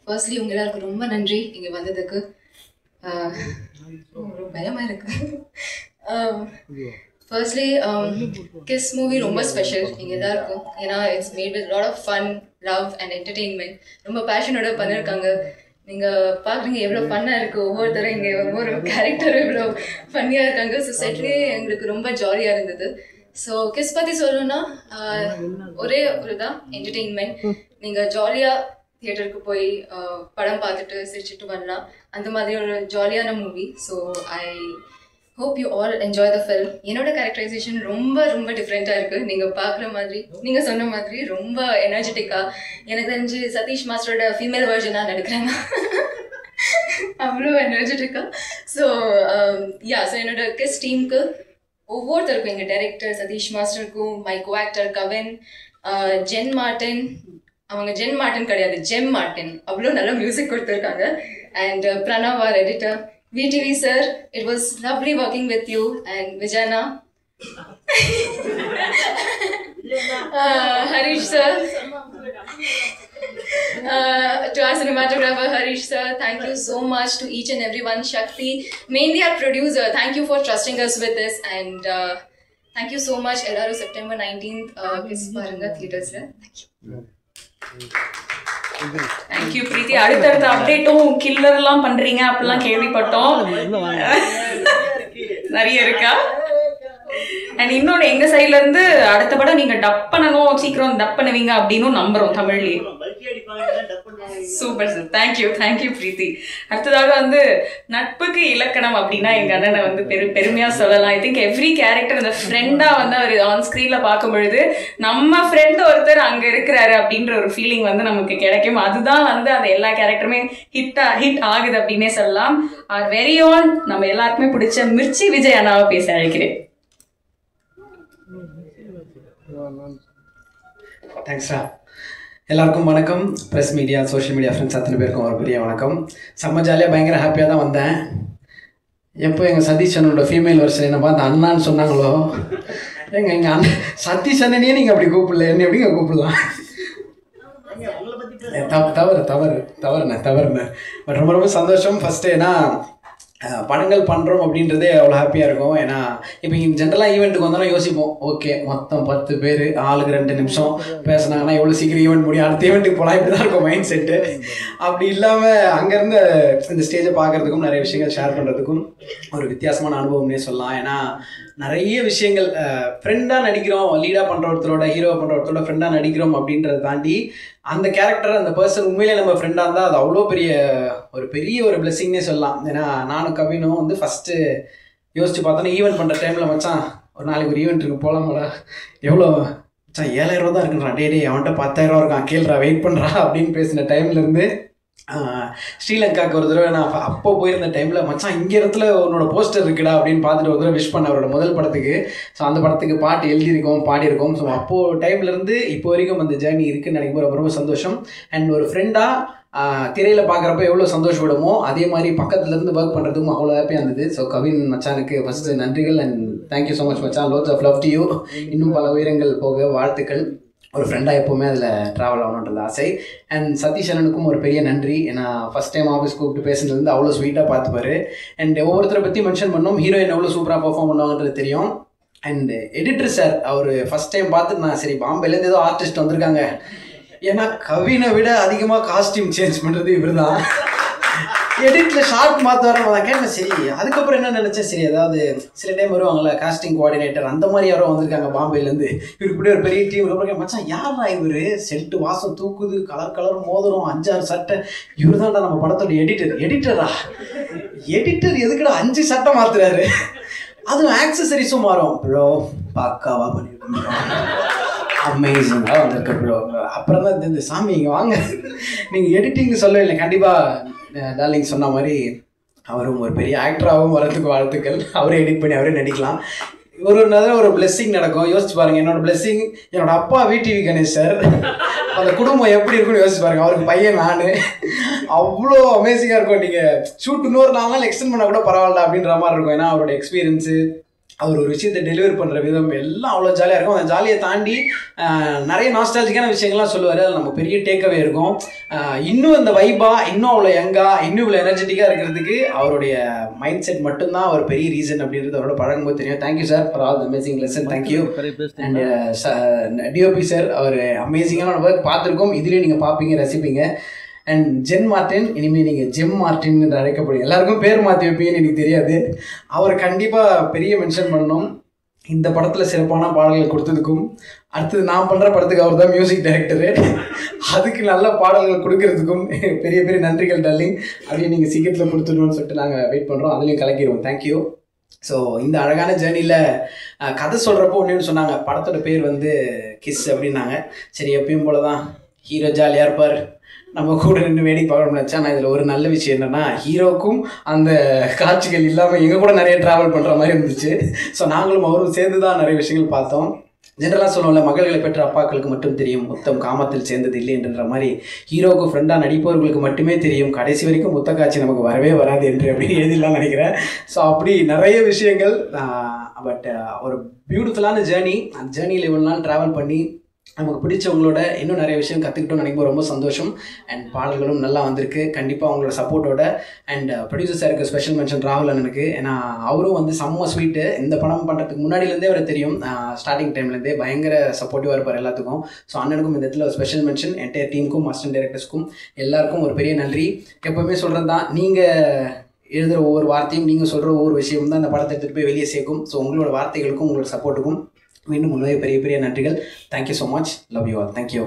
Firstly உங்க எல்லாருக்கும் ரொம்ப நன்றி இங்கே வந்ததுக்கு. ரொம்ப பயமாக இருக்கு. ஃபர்ஸ்ட்லி கிஸ் மூவி ரொம்ப ஸ்பெஷல் இங்கே எல்லாருக்கும். ஏன்னா it's made with lot of fun, love and entertainment. ரொம்ப பேஷனோட பண்ணியிருக்காங்க. நீங்கள் பார்க்குறீங்க எவ்வளோ ஃபன்னாக இருக்குது. ஒவ்வொருத்தரும் இங்கே ஒவ்வொரு கேரக்டரும் எவ்வளோ ஃபன்னியாக இருக்காங்க. ஸோ செட்லேயே எங்களுக்கு ரொம்ப ஜாலியாக இருந்தது. ஸோ கிஸ் பற்றி சொல்லணும்னா ஒரே ஒரு தான் என்டர்டெயின்மெண்ட். நீங்கள் ஜாலியாக தியேட்டருக்கு போய் படம் பார்த்துட்டு சிரிச்சுட்டு வரலாம். அந்த மாதிரி ஒரு ஜாலியான movie. So I hope you all enjoy the film. என்னோட கேரக்டரைசேஷன் ரொம்ப ரொம்ப டிஃப்ரெண்ட்டாக இருக்குது. நீங்கள் பார்க்குற மாதிரி, நீங்கள் சொன்ன மாதிரி ரொம்ப எனர்ஜெட்டிக்காக. எனக்கு தெரிஞ்சு சதீஷ் மாஸ்டரோட ஃபீமேல் வெர்ஷனாக நடிக்கிறேன். அவ்வளோ எனர்ஜெட்டிக்காக. ஸோ ஸோ என்னோட கிஸ் டீமுக்கு ஒவ்வொருத்தருக்கும், எங்கள் டைரக்டர் சதீஷ் மாஸ்டருக்கும், my co actor Kavin, Jen Martin, அவங்க ஜென் மார்டின் கிடையாது, ஜெம் மார்டின், அவ்வளோ நல்ல மியூசிக் கொடுத்துருக்காங்க. And Pranav our editor, VTV sir, it was lovely working with you. And விஜயனா, Harish sir, to our cinematographer Harish sir, thank you so much to each and everyone. Shakti, mainly our producer, thank you for trusting us with this. And thank you so much. Ellaru September 19th kiss parunga theaters la. Thank you Preeti. அடுத்த அப்டேட்டும் கில்லர்லாம் பண்றீங்க அப்படிலாம் கேள்விப்பட்டோம். நிறைய இருக்கா? And இன்னொன்று எங்கள் சைட்லேருந்து அடுத்த படம் நீங்கள் டப் பண்ணணும், சீக்கிரம் டப் பண்ணுவீங்க அப்படின்னு நம்புகிறோம் தமிழ்லேயே. சூப்பர் சார், தேங்க்யூ பிரீத்தி. அடுத்ததாக நட்புக்கு இலக்கணம் அப்படின்னா எங்கள் அண்ணனை பெருமையாக சொல்லலாம். ஐ திங்க் எவ்ரி கேரக்டர் அந்த ஃப்ரெண்டாக அவர் ஆன் ஸ்க்ரீனில் பார்க்கும் பொழுது நம்ம ஃப்ரெண்டு ஒருத்தர் அங்கே இருக்கிறாரு அப்படின்ற ஒரு ஃபீலிங் நமக்கு கிடைக்கும். அதுதான் அந்த எல்லா கேரக்டருமே ஹிட் ஆகுது அப்படின்னே சொல்லலாம். ஆர் வெரி ஓன் நம்ம எல்லாருக்குமே பிடிச்ச மிர்ச்சி விஜய் அண்ணாவை பேச அழைக்கிறேன். தேங்க்ஸ்டா. எல்லாருக்கும் வணக்கம். Press media, social media friends அத்தனை பேருக்கும் ஒரு பெரிய வணக்கம். செம்ம ஜாலியாக பயங்கர ஹாப்பியாக தான் வந்தேன். எப்போ எங்கள் சதீஷ் அண்ணனோட ஃபீமேல் வெர்ஷன் என்ன பார்த்து அண்ணான்னு சொன்னாங்களோ, எங்கள் அண்ணன் சதீஷ் அண்ணனே நீங்கள் அப்படி கூப்பிடல, என்ன எப்படிங்க கூப்பிடலாம்? தவறுண்ணே. பட் ரொம்ப ரொம்ப சந்தோஷம். ஃபஸ்ட்டு ஏன்னா படங்கள் பண்ணுறோம் அப்படின்றதே அவ்வளோ ஹாப்பியாக இருக்கும். ஏன்னா இப்போ இங்கே ஜென்ரலாக ஈவெண்ட்டுக்கு வந்தோன்னா யோசிப்போம், ஓகே மொத்தம் 10 பேர் ஆளுக்கு 2 நிமிஷம் பேசினாங்கன்னா எவ்வளோ சீக்கிரம் ஈவெண்ட் முடியும், அடுத்த ஈவெண்ட்டுக்கு போகலாம், இப்படி தான் இருக்கும் மைண்ட் செட்டு. அப்படி இல்லாமல் அங்கேருந்து இந்த ஸ்டேஜை பார்க்குறதுக்கும் நிறைய விஷயங்கள் ஷேர் பண்ணுறதுக்கும் ஒரு வித்தியாசமான அனுபவம்னே சொல்லலாம். ஏன்னா நிறைய விஷயங்கள் ஃப்ரெண்டாக நடிக்கிறோம், லீடாக பண்ணுற ஒருத்தரோட, ஹீரோவை பண்ணுற ஒருத்தரோட ஃப்ரெண்டாக நடிக்கிறோம் அப்படின்றத தாண்டி அந்த கேரக்டர், அந்த பர்சன் உண்மையிலே நம்ம ஃப்ரெண்டாக இருந்தால் அது அவ்வளோ பெரிய ஒரு பிளெஸிங்னே சொல்லலாம். ஏன்னா நானும் கவினும் ஃபஸ்ட்டு யோசிச்சு பார்த்தோன்னா ஈவெண்ட் பண்ணுற டைமில் மச்சான் ஒரு நாளைக்கு ஒரு ஈவெண்ட் இருக்கு போகலாமாடா, எவ்வளோ மச்சான் 7000 ரூபா தான் இருக்குன்றான், டே அவன்கிட்ட 10,000 ரூபா இருக்கான், கேள்றா வெயிட் பண்ணுறா அப்படின்னு பேசின டைம்லேருந்து ஸ்ரீலங்காவுக்கு ஒரு தடவை நான் அப்போ போயிருந்த டைமில் மச்சான் இங்கே இடத்துல உன்னோட போஸ்டர் இருக்குடா அப்படின்னு பார்த்துட்டு ஒரு தடவை விஷ் பண்ண அவரோட முதல் படத்துக்கு. ஸோ அந்த படத்துக்கு பாட்டு எழுதியிருக்கோம், பாடியிருக்கோம். ஸோ அப்போது டைம்லேருந்து இப்போ வரைக்கும் அந்த ஜேர்னி இருக்குதுன்னு நினைக்கும் ரொம்ப ரொம்ப சந்தோஷம். அண்ட் ஒரு ஃப்ரெண்டாக திரையில் பார்க்குறப்ப எவ்வளோ சந்தோஷப்படுமோ அதே மாதிரி பக்கத்துலேருந்து ஒர்க் பண்ணுறதுக்கும் அவ்வளோ ஹாப்பியாக இருந்தது. ஸோ கவின் மச்சானுக்கு ஃபஸ்ட்டு நன்றிகள். அண்ட் தேங்க்யூ ஸோ மச் மச்சான். Lots of love to you. இன்னும் பல உயரங்கள் போக வாழ்த்துக்கள். ஒரு ஃப்ரெண்டாக எப்போவுமே அதில் ட்ராவல் ஆகணுன்றது ஆசை. அண்ட் சதீஷ் அண்ணனுக்கும் ஒரு பெரிய நன்றி. ஏன்னா ஃபஸ்ட் டைம் ஆஃபீஸ் கூப்பிட்டு பேசுனது அவ்வளோ ஸ்வீட்டாக பார்த்துப்பாரு. அண்ட் ஒவ்வொருத்தரை பற்றி மென்ஷன் பண்ணோம், ஹீரோயின் எவ்வளோ சூப்பராக பர்ஃபார்ம் பண்ணுவாங்கன்றது தெரியும். அண்ட் எடிட்டர் சார் அவர் ஃபஸ்ட் டைம் பார்த்துட்டு நான் சரி பாம்பேலேருந்து ஏதோ ஆர்டிஸ்ட் வந்திருக்காங்க, ஏன்னா கவினை விட அதிகமாக காஸ்டியூம் சேஞ்ச் பண்ணுறது இவர் தான். எடிட்டில் ஷார்ட் மாற்ற வர நான் கேட்டேன். சரி அதுக்கப்புறம் என்ன நினச்சேன், சரி அதாவது சில டைம் வருவாங்களே காஸ்டிங் கோஆர்டினேட்டர், அந்த மாதிரி யாரோ வந்திருக்காங்க பாம்பேலேருந்து, இவருக்கு இப்படி ஒரு பெரிய டீம் இருக்கும். மச்சான் யாரா இவர், செல்ட்டு வாசம் தூக்குது, கலர் மோதிரம், 5-6 சட்டை, இவர் தான்டா நம்ம படத்தோட எடிட்டரா எடிட்டர் எதுக்குடா 5 சட்டை மாற்றுறாரு, அதுவும் ஆக்சசரிஸும் மாறும். ப்ரோ பக்காவாக பண்ணியிருக்கோம், அமேசிங்காக வந்திருக்கு ப்ரோ. அப்புறம் தான் இந்த சாமி இங்கே வாங்க, நீங்கள் எடிட்டிங் சொல்லவே இல்லை. கண்டிப்பாக டார்லிங் சொன்ன மாதிரி அவரும் ஒரு பெரிய ஆக்டராகவும் வரதுக்கு வாழ்த்துக்கள். அவரே எடிட் பண்ணி அவரே நடிக்கலாம். ஒரு பிளெஸ்ஸிங் நடக்கும். யோசிச்சு பாருங்கள், என்னோடய பிளெஸ்ஸிங் என்னோட அப்பா விடிவி கணேஷ் சார், அந்த குடும்பம் எப்படி இருக்குன்னு யோசிச்சு பாருங்கள். அவருக்கு பையன் நான், அவ்வளோ அமேசிங்காக இருக்கும். நீங்கள் ஷூட் இன்னொரு 4 நாள் எக்ஸ்டெண்ட் பண்ணால் கூட பரவாயில்ல அப்படின்ற மாதிரி இருக்கும். ஏன்னா அவரோட எக்ஸ்பீரியன்ஸு அவர் ஒரு விஷயத்தை டெலிவரி பண்ணுற விதம் எல்லாம் அவ்வளோ ஜாலியாக இருக்கும். அந்த ஜாலியை தாண்டி நிறைய நாஸ்டாலஜிக்கான விஷயங்கள்லாம் சொல்லுவார். அது நம்ம பெரிய டேக்அவே இருக்கும். இன்னும் அந்த வைபாக, இன்னும் அவ்வளோ யங்காக, இன்னும் இவ்வளோ எனர்ஜெட்டிக்காக இருக்கிறதுக்கு அவருடைய மைண்ட் செட் மட்டும்தான் ஒரு பெரிய ரீசன் அப்படின்றது அவரோட பழகும்போது தெரியும். Thank you sir for all the amazing lesson. Thank you. And DOP sir, அவர் அமேசிங்கான ஒர்க் பார்த்துருக்கோம், இதுலேயும் நீங்கள் பார்ப்பீங்க, ரசிப்பீங்க. அண்ட் ஜென் மார்டின், இனிமேல் நீங்கள் ஜெம் மார்டின் என்று அழைக்கப்படுங்க. எல்லாருக்கும் பேர் மாற்றி வைப்பீங்கன்னு எனக்கு தெரியாது. அவர் கண்டிப்பாக பெரிய மென்ஷன் பண்ணணும். இந்த படத்தில் சிறப்பான பாடல்கள் கொடுத்ததுக்கும், அடுத்தது நான் பண்ணுற படத்துக்கு அவர் தான் மியூசிக் டைரக்டரு, அதுக்கு நல்ல பாடல்கள் கொடுக்கறதுக்கும் பெரிய பெரிய நன்றிகள் டார்லிங். அப்படியே நீங்கள் சீக்கிரத்தில் கொடுத்துடணும்னு சொல்லிட்டு நாங்கள் வெயிட் பண்ணுறோம். அதுலேயும் கலக்கிடுவோம். தேங்க்யூ. ஸோ இந்த அழகான ஜேர்னியில் கதை சொல்கிறப்போ ஒன்றுன்னு சொன்னாங்க, படத்தோட பேர் வந்து கிஸ் அப்படின்னாங்க. சரி, எப்பயும் போல தான் ஹீரோ ஜாலியாக இருப்பார், நம்ம கூட நின்று வேடிக்கை பார்க்கணும்னு நினச்சா. நான் இதில் ஒரு நல்ல விஷயம் என்னென்னா, ஹீரோக்கும் அந்த காட்சிகள் இல்லாமல் எங்கள் கூட நிறைய ட்ராவல் பண்ணுற மாதிரி இருந்துச்சு. ஸோ நாங்களும் அவரும் சேர்ந்து தான் நிறைய விஷயங்கள் பார்த்தோம். ஜென்ரலாக சொல்லுவோம்ல, மகள்களை பெற்ற அப்பாக்களுக்கு மட்டும் தெரியும் முத்தம் காமத்தில் சேர்ந்தது இல்லை என்ற மாதிரி, ஹீரோவுக்கு ஃப்ரெண்டாக நடிப்பவர்களுக்கு மட்டுமே தெரியும் கடைசி வரைக்கும் முத்த காட்சி நமக்கு வரவே வராது என்று அப்படின்னு எழுதிடலாம் நினைக்கிறேன். ஸோ அப்படி நிறைய விஷயங்கள். பட் ஒரு பியூட்டிஃபுல்லான ஜேர்னி. அந்த ஜேர்னியில் இவ்வளோ நாள் ட்ராவல் பண்ணி நமக்கு பிடிச்சவங்களோட இன்னும் நிறைய விஷயம் கற்றுக்கிட்டோம்னு நினைக்கும் ரொம்ப சந்தோஷம். அண்ட் பாடல்களும் நல்லா வந்திருக்கு. கண்டிப்பாக அவங்களோட சப்போர்ட்டோட. அண்ட் ப்ரொடியூசர் சாருக்கு ஸ்பெஷல் மென்ஷன் ராகுல் அண்ணனுக்கு. ஏன்னா அவரும் வந்து செம்ம ஸ்வீட்டு. இந்த படம் பண்ணுறதுக்கு முன்னாடியிலேருந்தே அவரை தெரியும், ஸ்டார்டிங் டைம்லேருந்தே பயங்கர சப்போர்ட்டிவாக இருப்பார் எல்லாத்துக்கும். ஸோ அண்ணனுக்கும் இந்த இடத்துல ஒரு ஸ்பெஷல் மென்ஷன். என்டையர் டீமுக்கும், அசிஸ்டன்ட் டைரக்டர்ஸ்க்கும் எல்லாருக்கும் ஒரு பெரிய நன்றி. எப்போவுமே சொல்கிறது தான், நீங்கள் எழுதுகிற ஒவ்வொரு வார்த்தையும், நீங்கள் சொல்கிற ஒவ்வொரு விஷயமும் தான் அந்த படத்தை எடுத்துகிட்டு போய் வெளியே சேர்க்கும். ஸோ உங்களோட வார்த்தைகளுக்கும் உங்களோட சப்போர்ட்டுக்கும் மீண்டும் உண்மையை பெரிய பெரிய நன்றிகள். Thank you so much. Love you all. Thank you.